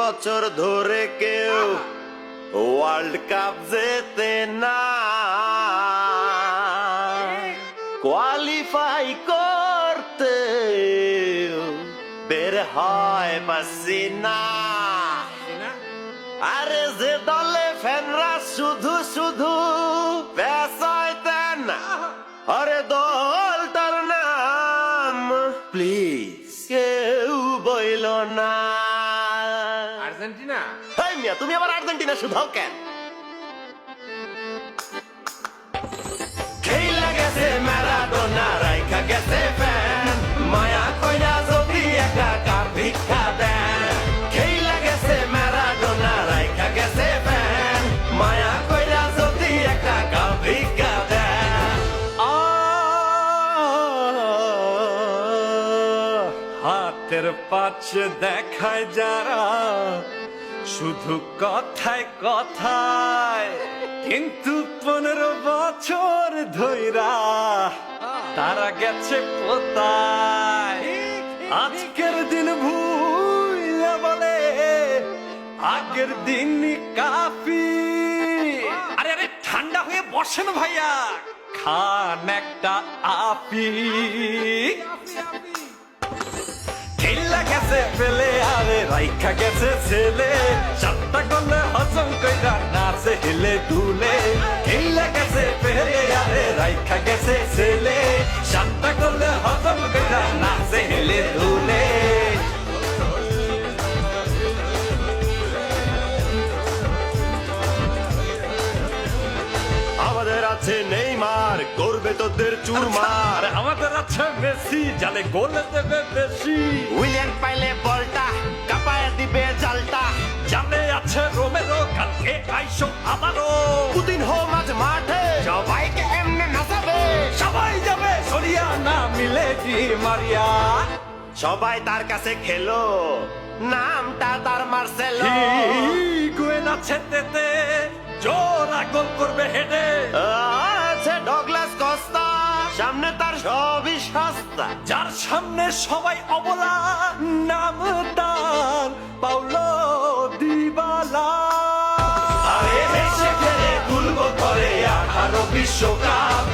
বছর ধরে কেউ ওয়ার্ল্ড কাপ জেতে না, কোয়ালিফাই করতে বের হয় পারছি না। আরে যে দলে ফ্যানরা শুধু শুধু পেছাইতেন, আরে দলটার নাম প্লিজ কেউ বইল না। আর্জেন্টিনা। হেই মিয়া, তুমি আবার আর্জেন্টিনা শুধাও কেন? খেইলা গেছে ম্যারাডোনা, রাইখা গেছে ফ্যান, মায়া কইরা যদি একা কার ভিক্ষা দেন। খেইলা গেছে ম্যারাডোনা, রাইখা গেছে ফ্যান, মায়া কইরা যদি একা কার ভিক্ষা দেন। হাতের পাশে দেখায় যারা শুধু কথায় কথায়, কিন্তু 15 বছর ধইরা তারা গেছে কোথায়। আজকের দিন ভুইলা বলে আগের দিন কাফি। আরে আরে ঠান্ডা হয়ে বসেন ভাইয়া, খান একটা আপি। খেলা গেছে ফেলে আরে রাইখা গেছে ছেলে, সাতটা করলে হজম কইরা নাচে হেলে দুলে। খেলা গেছে ফেলে আরে রাইখা গেছে ছেলে, সাতটা করলে হজম কইরা নাচে হেলে দুলে। আমাদের আছে নেইমার, করবে তোদের চুরমার। আর আমাদের আছে মেসি, জালে গোলে দেবে বেশি। উইলিয়ান পাইলে বলটা কাপায় দিবে জালটা। জালে আছে রোমেরো, কালকে আইসো আবারও। পুতিন হো মাঝ মাঠে, সবাইকে এমনে নাচাবে। সবাই যাবে সরিয়া না মিলে কি মারিয়া। সবাই তার কাছে খেলো, নামটা তার মার্সেলো। হিগুয়েন আছে তেতে, জোড়া গোল করবে হেডে। আছে ডগলাস কস্তা, সামনে তার সবই সস্তা। যার সামনে সবাই অবলা, নাম তার পাউলো দিবালা। আরে হেসে খেলে তুলবো ধরে 18 বিশ্বকাপ।